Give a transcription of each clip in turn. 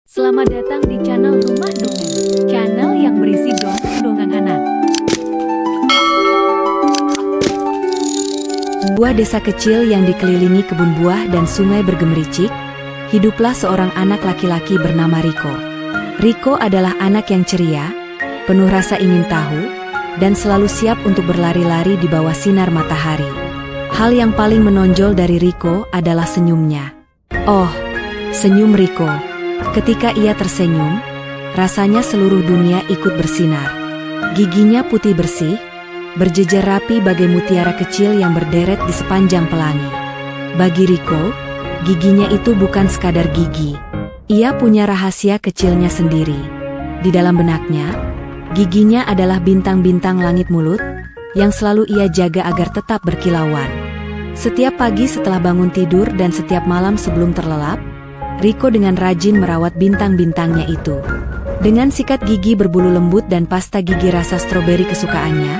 Selamat datang di channel Rumah Dongeng, channel yang berisi dongeng anak. Sebuah desa kecil yang dikelilingi kebun buah dan sungai bergemericik, hiduplah seorang anak laki-laki bernama Riko. Riko adalah anak yang ceria, penuh rasa ingin tahu, dan selalu siap untuk berlari-lari di bawah sinar matahari. Hal yang paling menonjol dari Riko adalah senyumnya. Oh, senyum Riko. Ketika ia tersenyum, rasanya seluruh dunia ikut bersinar. Giginya putih bersih, berjejer rapi bagai mutiara kecil yang berderet di sepanjang pelangi. Bagi Riko, giginya itu bukan sekadar gigi. Ia punya rahasia kecilnya sendiri. Di dalam benaknya, giginya adalah bintang-bintang langit mulut yang selalu ia jaga agar tetap berkilauan. Setiap pagi setelah bangun tidur dan setiap malam sebelum terlelap, Riko dengan rajin merawat bintang-bintangnya itu. Dengan sikat gigi berbulu lembut dan pasta gigi rasa stroberi kesukaannya,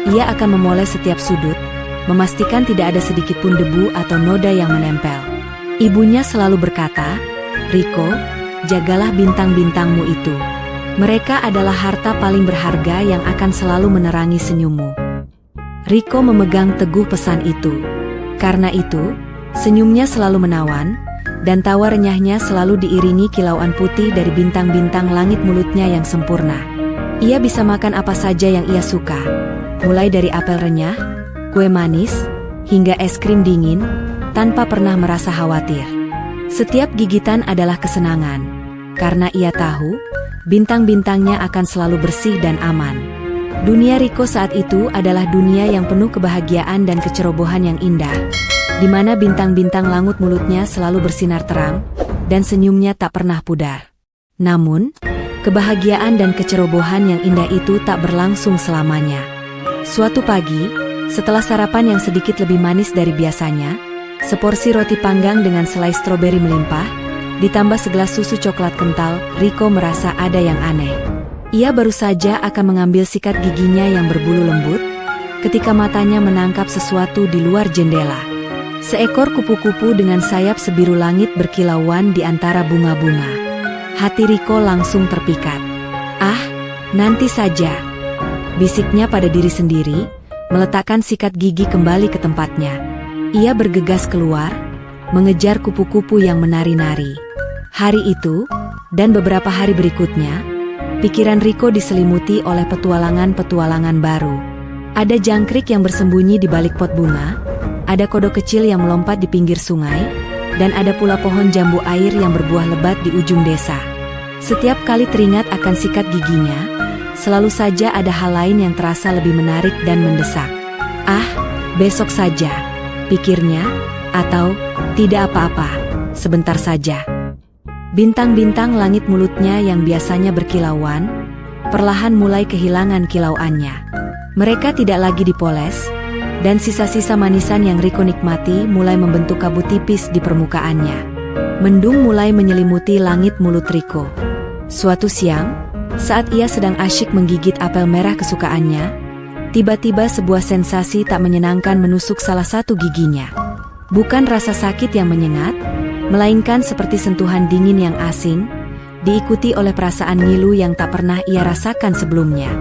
ia akan memoles setiap sudut, memastikan tidak ada sedikit pun debu atau noda yang menempel. Ibunya selalu berkata, "Riko, jagalah bintang-bintangmu itu. Mereka adalah harta paling berharga yang akan selalu menerangi senyummu." Riko memegang teguh pesan itu. Karena itu, senyumnya selalu menawan, dan tawa renyahnya selalu diiringi kilauan putih dari bintang-bintang langit mulutnya yang sempurna. Ia bisa makan apa saja yang ia suka, mulai dari apel renyah, kue manis, hingga es krim dingin, tanpa pernah merasa khawatir. Setiap gigitan adalah kesenangan, karena ia tahu, bintang-bintangnya akan selalu bersih dan aman. Dunia Riko saat itu adalah dunia yang penuh kebahagiaan dan kecerobohan yang indah, di mana bintang-bintang langit mulutnya selalu bersinar terang, dan senyumnya tak pernah pudar. Namun, kebahagiaan dan kecerobohan yang indah itu tak berlangsung selamanya. Suatu pagi, setelah sarapan yang sedikit lebih manis dari biasanya, seporsi roti panggang dengan selai stroberi melimpah, ditambah segelas susu coklat kental, Riko merasa ada yang aneh. Ia baru saja akan mengambil sikat giginya yang berbulu lembut, ketika matanya menangkap sesuatu di luar jendela. Seekor kupu-kupu dengan sayap sebiru langit berkilauan di antara bunga-bunga. Hati Riko langsung terpikat. "Ah, nanti saja," bisiknya pada diri sendiri, meletakkan sikat gigi kembali ke tempatnya. Ia bergegas keluar, mengejar kupu-kupu yang menari-nari. Hari itu, dan beberapa hari berikutnya, pikiran Riko diselimuti oleh petualangan-petualangan baru. Ada jangkrik yang bersembunyi di balik pot bunga, ada kodok kecil yang melompat di pinggir sungai, dan ada pula pohon jambu air yang berbuah lebat di ujung desa. Setiap kali teringat akan sikat giginya, selalu saja ada hal lain yang terasa lebih menarik dan mendesak. "Ah, besok saja," pikirnya, atau, "tidak apa-apa, sebentar saja." Bintang-bintang langit mulutnya yang biasanya berkilauan, perlahan mulai kehilangan kilauannya. Mereka tidak lagi dipoles, dan sisa-sisa manisan yang Riko nikmati mulai membentuk kabut tipis di permukaannya. Mendung mulai menyelimuti langit mulut Riko. Suatu siang, saat ia sedang asyik menggigit apel merah kesukaannya, tiba-tiba sebuah sensasi tak menyenangkan menusuk salah satu giginya. Bukan rasa sakit yang menyengat, melainkan seperti sentuhan dingin yang asing, diikuti oleh perasaan ngilu yang tak pernah ia rasakan sebelumnya.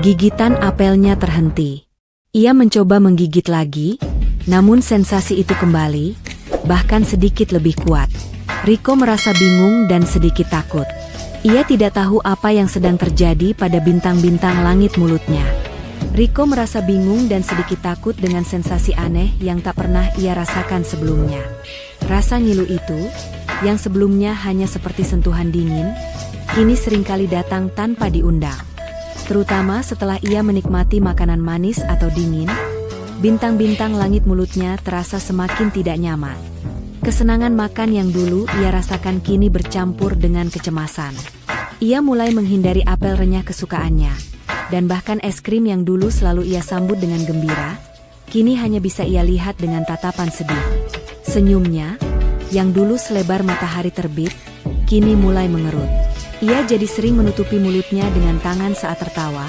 Gigitan apelnya terhenti. Ia mencoba menggigit lagi, namun sensasi itu kembali, bahkan sedikit lebih kuat. Riko merasa bingung dan sedikit takut. Ia tidak tahu apa yang sedang terjadi pada bintang-bintang langit mulutnya. Riko merasa bingung dan sedikit takut dengan sensasi aneh yang tak pernah ia rasakan sebelumnya. Rasa ngilu itu, yang sebelumnya hanya seperti sentuhan dingin, kini seringkali datang tanpa diundang. Terutama setelah ia menikmati makanan manis atau dingin, bintang-bintang langit mulutnya terasa semakin tidak nyaman. Kesenangan makan yang dulu ia rasakan kini bercampur dengan kecemasan. Ia mulai menghindari apel renyah kesukaannya, dan bahkan es krim yang dulu selalu ia sambut dengan gembira, kini hanya bisa ia lihat dengan tatapan sedih. Senyumnya, yang dulu selebar matahari terbit, kini mulai mengerut. Ia jadi sering menutupi mulutnya dengan tangan saat tertawa,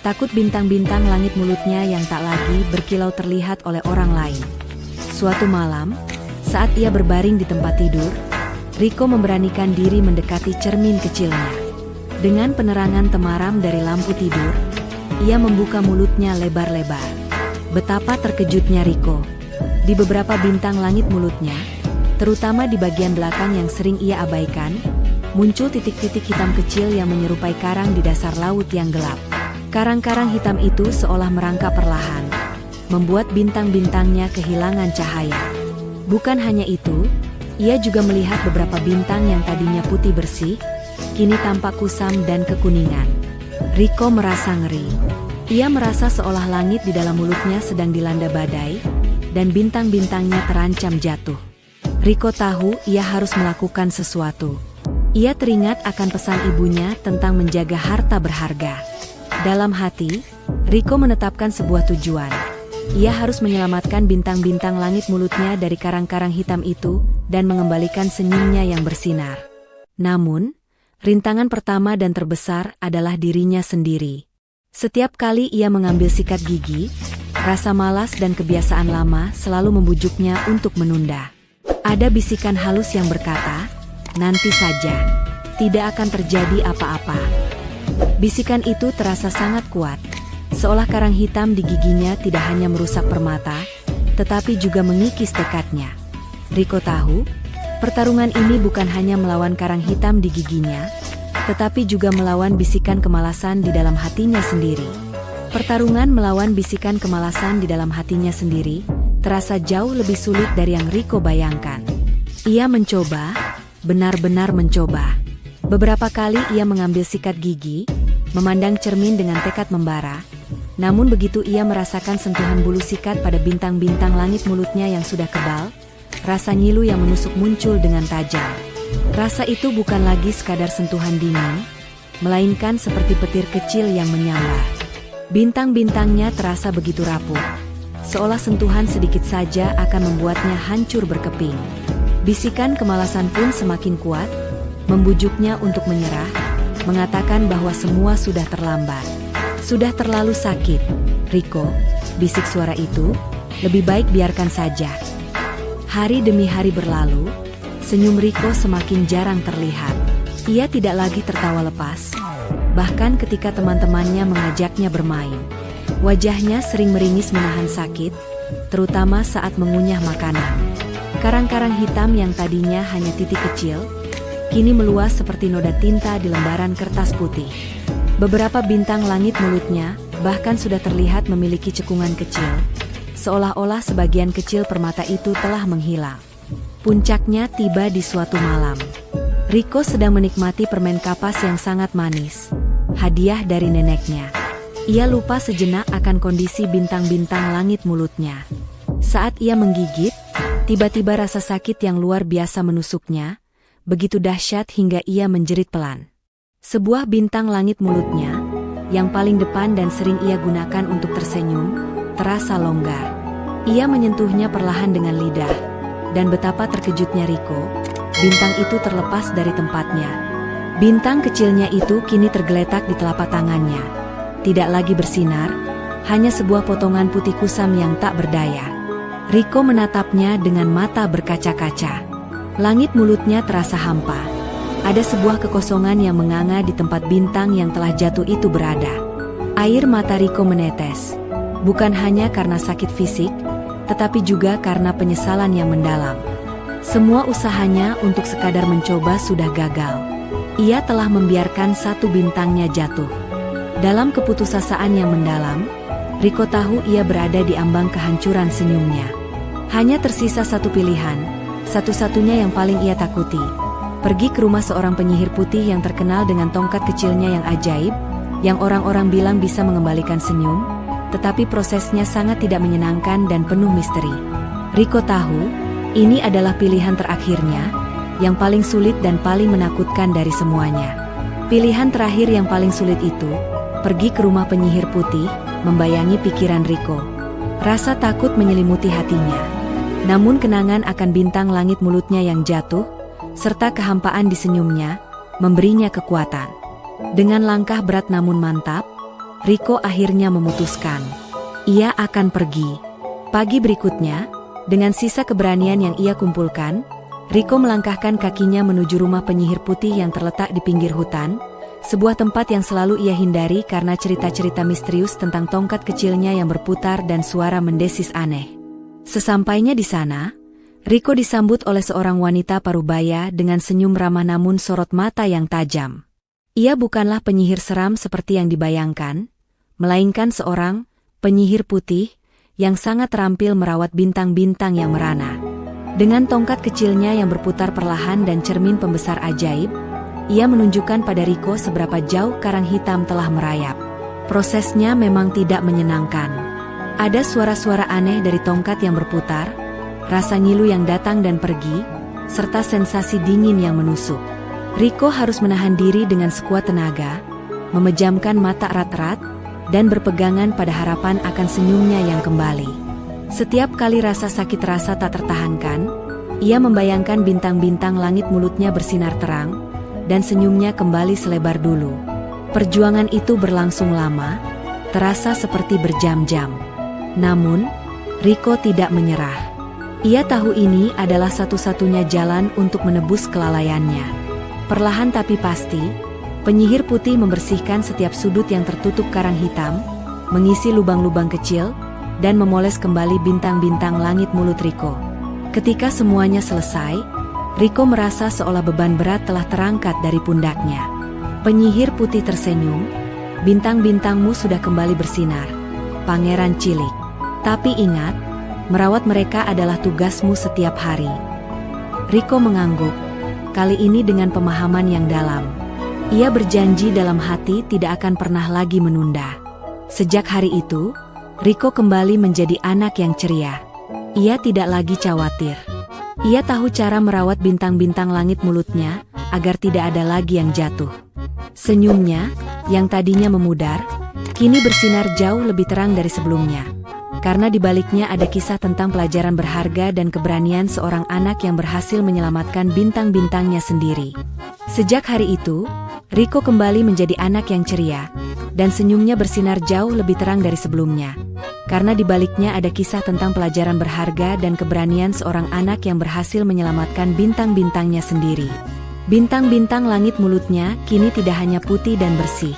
takut bintang-bintang langit mulutnya yang tak lagi berkilau terlihat oleh orang lain. Suatu malam, saat ia berbaring di tempat tidur, Riko memberanikan diri mendekati cermin kecilnya. Dengan penerangan temaram dari lampu tidur, ia membuka mulutnya lebar-lebar. Betapa terkejutnya Riko. Di beberapa bintang langit mulutnya, terutama di bagian belakang yang sering ia abaikan, muncul titik-titik hitam kecil yang menyerupai karang di dasar laut yang gelap. Karang-karang hitam itu seolah merangkak perlahan, membuat bintang-bintangnya kehilangan cahaya. Bukan hanya itu, ia juga melihat beberapa bintang yang tadinya putih bersih, kini tampak kusam dan kekuningan. Riko merasa ngeri. Ia merasa seolah langit di dalam mulutnya sedang dilanda badai, dan bintang-bintangnya terancam jatuh. Riko tahu ia harus melakukan sesuatu. Ia teringat akan pesan ibunya tentang menjaga harta berharga. Dalam hati, Riko menetapkan sebuah tujuan. Ia harus menyelamatkan bintang-bintang langit mulutnya dari karang-karang hitam itu dan mengembalikan senyumnya yang bersinar. Namun, rintangan pertama dan terbesar adalah dirinya sendiri. Setiap kali ia mengambil sikat gigi, rasa malas dan kebiasaan lama selalu membujuknya untuk menunda. Ada bisikan halus yang berkata, "Nanti saja, tidak akan terjadi apa-apa." Bisikan itu terasa sangat kuat, seolah karang hitam di giginya tidak hanya merusak permata, tetapi juga mengikis tekadnya. Riko tahu, pertarungan ini bukan hanya melawan karang hitam di giginya, tetapi juga melawan bisikan kemalasan di dalam hatinya sendiri. Pertarungan melawan bisikan kemalasan di dalam hatinya sendiri terasa jauh lebih sulit dari yang Riko bayangkan. Ia mencoba, benar-benar mencoba. Beberapa kali ia mengambil sikat gigi, memandang cermin dengan tekad membara. Namun begitu ia merasakan sentuhan bulu sikat pada bintang-bintang langit mulutnya yang sudah kebal, rasa ngilu yang menusuk muncul dengan tajam. Rasa itu bukan lagi sekadar sentuhan dingin, melainkan seperti petir kecil yang menyambar. Bintang-bintangnya terasa begitu rapuh, seolah sentuhan sedikit saja akan membuatnya hancur berkeping. Bisikan kemalasan pun semakin kuat, membujuknya untuk menyerah, mengatakan bahwa semua sudah terlambat. Sudah terlalu sakit, Riko, bisik suara itu, lebih baik biarkan saja. Hari demi hari berlalu, senyum Riko semakin jarang terlihat. Ia tidak lagi tertawa lepas, bahkan ketika teman-temannya mengajaknya bermain. Wajahnya sering meringis menahan sakit, terutama saat mengunyah makanan. Karang-karang hitam yang tadinya hanya titik kecil, kini meluas seperti noda tinta di lembaran kertas putih. Beberapa bintang langit mulutnya bahkan sudah terlihat memiliki cekungan kecil, seolah-olah sebagian kecil permata itu telah menghilang. Puncaknya tiba di suatu malam. Riko sedang menikmati permen kapas yang sangat manis, hadiah dari neneknya. Ia lupa sejenak akan kondisi bintang-bintang langit mulutnya. Saat ia menggigit, tiba-tiba rasa sakit yang luar biasa menusuknya, begitu dahsyat hingga ia menjerit pelan. Sebuah bintang langit mulutnya, yang paling depan dan sering ia gunakan untuk tersenyum, terasa longgar. Ia menyentuhnya perlahan dengan lidah, dan betapa terkejutnya Riko, bintang itu terlepas dari tempatnya. Bintang kecilnya itu kini tergeletak di telapak tangannya. Tidak lagi bersinar, hanya sebuah potongan putih kusam yang tak berdaya. Riko menatapnya dengan mata berkaca-kaca. Langit mulutnya terasa hampa. Ada sebuah kekosongan yang menganga di tempat bintang yang telah jatuh itu berada. Air mata Riko menetes, bukan hanya karena sakit fisik, tetapi juga karena penyesalan yang mendalam. Semua usahanya untuk sekadar mencoba sudah gagal. Ia telah membiarkan satu bintangnya jatuh. Dalam keputusasaan yang mendalam, Riko tahu ia berada di ambang kehancuran senyumnya. Hanya tersisa satu pilihan, satu-satunya yang paling ia takuti. Pergi ke rumah seorang penyihir putih yang terkenal dengan tongkat kecilnya yang ajaib, yang orang-orang bilang bisa mengembalikan senyum, tetapi prosesnya sangat tidak menyenangkan dan penuh misteri. Riko tahu, ini adalah pilihan terakhirnya, yang paling sulit dan paling menakutkan dari semuanya. Pilihan terakhir yang paling sulit itu, pergi ke rumah penyihir putih, membayangi pikiran Riko. Rasa takut menyelimuti hatinya. Namun kenangan akan bintang langit mulutnya yang jatuh, serta kehampaan di senyumnya, memberinya kekuatan. Dengan langkah berat namun mantap, Riko akhirnya memutuskan. Ia akan pergi. Pagi berikutnya, dengan sisa keberanian yang ia kumpulkan, Riko melangkahkan kakinya menuju rumah penyihir putih yang terletak di pinggir hutan, sebuah tempat yang selalu ia hindari karena cerita-cerita misterius tentang tongkat kecilnya yang berputar dan suara mendesis aneh. Sesampainya di sana, Riko disambut oleh seorang wanita parubaya dengan senyum ramah namun sorot mata yang tajam. Ia bukanlah penyihir seram seperti yang dibayangkan, melainkan seorang penyihir putih yang sangat terampil merawat bintang-bintang yang merana. Dengan tongkat kecilnya yang berputar perlahan dan cermin pembesar ajaib, ia menunjukkan pada Riko seberapa jauh karang hitam telah merayap. Prosesnya memang tidak menyenangkan. Ada suara-suara aneh dari tongkat yang berputar, rasa ngilu yang datang dan pergi, serta sensasi dingin yang menusuk. Riko harus menahan diri dengan sekuat tenaga, memejamkan mata erat-erat, dan berpegangan pada harapan akan senyumnya yang kembali. Setiap kali rasa sakit terasa tak tertahankan, ia membayangkan bintang-bintang langit mulutnya bersinar terang, dan senyumnya kembali selebar dulu. Perjuangan itu berlangsung lama, terasa seperti berjam-jam. Namun, Riko tidak menyerah. Ia tahu ini adalah satu-satunya jalan untuk menebus kelalaiannya. Perlahan tapi pasti, penyihir putih membersihkan setiap sudut yang tertutup karang hitam, mengisi lubang-lubang kecil, dan memoles kembali bintang-bintang langit mulut Riko. Ketika semuanya selesai, Riko merasa seolah beban berat telah terangkat dari pundaknya. Penyihir putih tersenyum, "Bintang-bintangmu sudah kembali bersinar, pangeran cilik. Tapi ingat, merawat mereka adalah tugasmu setiap hari." Riko mengangguk, kali ini dengan pemahaman yang dalam. Ia berjanji dalam hati tidak akan pernah lagi menunda. Sejak hari itu, Riko kembali menjadi anak yang ceria. Ia tidak lagi khawatir. Ia tahu cara merawat bintang-bintang langit mulutnya agar tidak ada lagi yang jatuh. Senyumnya, yang tadinya memudar, kini bersinar jauh lebih terang dari sebelumnya. Karena di baliknya ada kisah tentang pelajaran berharga dan keberanian seorang anak yang berhasil menyelamatkan bintang-bintangnya sendiri. Sejak hari itu, Riko kembali menjadi anak yang ceria, dan senyumnya bersinar jauh lebih terang dari sebelumnya. Karena di baliknya ada kisah tentang pelajaran berharga dan keberanian seorang anak yang berhasil menyelamatkan bintang-bintangnya sendiri. Bintang-bintang langit mulutnya kini tidak hanya putih dan bersih,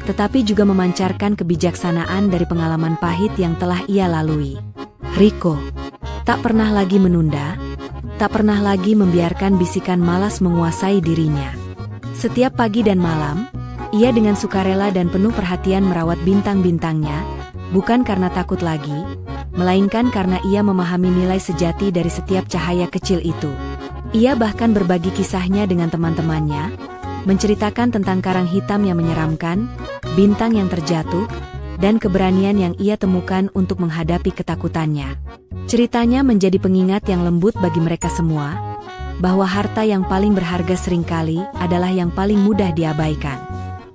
tetapi juga memancarkan kebijaksanaan dari pengalaman pahit yang telah ia lalui. Riko tak pernah lagi menunda, tak pernah lagi membiarkan bisikan malas menguasai dirinya. Setiap pagi dan malam, ia dengan sukarela dan penuh perhatian merawat bintang-bintangnya, bukan karena takut lagi, melainkan karena ia memahami nilai sejati dari setiap cahaya kecil itu. Ia bahkan berbagi kisahnya dengan teman-temannya, menceritakan tentang karang hitam yang menyeramkan, bintang yang terjatuh, dan keberanian yang ia temukan untuk menghadapi ketakutannya. Ceritanya menjadi pengingat yang lembut bagi mereka semua, bahwa harta yang paling berharga seringkali adalah yang paling mudah diabaikan.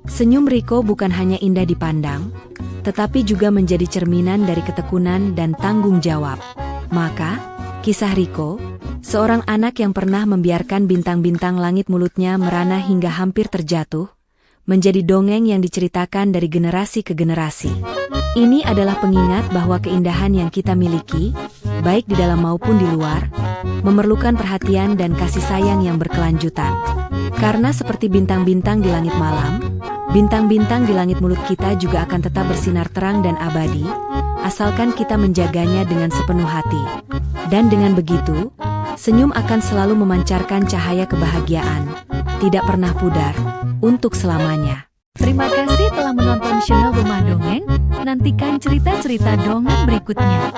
Senyum Riko bukan hanya indah dipandang, tetapi juga menjadi cerminan dari ketekunan dan tanggung jawab. Maka, kisah Riko, seorang anak yang pernah membiarkan bintang-bintang langit mulutnya merana hingga hampir terjatuh, menjadi dongeng yang diceritakan dari generasi ke generasi. Ini adalah pengingat bahwa keindahan yang kita miliki, baik di dalam maupun di luar, memerlukan perhatian dan kasih sayang yang berkelanjutan. Karena seperti bintang-bintang di langit malam, bintang-bintang di langit mulut kita juga akan tetap bersinar terang dan abadi, asalkan kita menjaganya dengan sepenuh hati. Dan dengan begitu, senyum akan selalu memancarkan cahaya kebahagiaan, tidak pernah pudar, untuk selamanya. Terima kasih telah menonton channel Rumah Dongeng. Nantikan cerita-cerita dongeng berikutnya.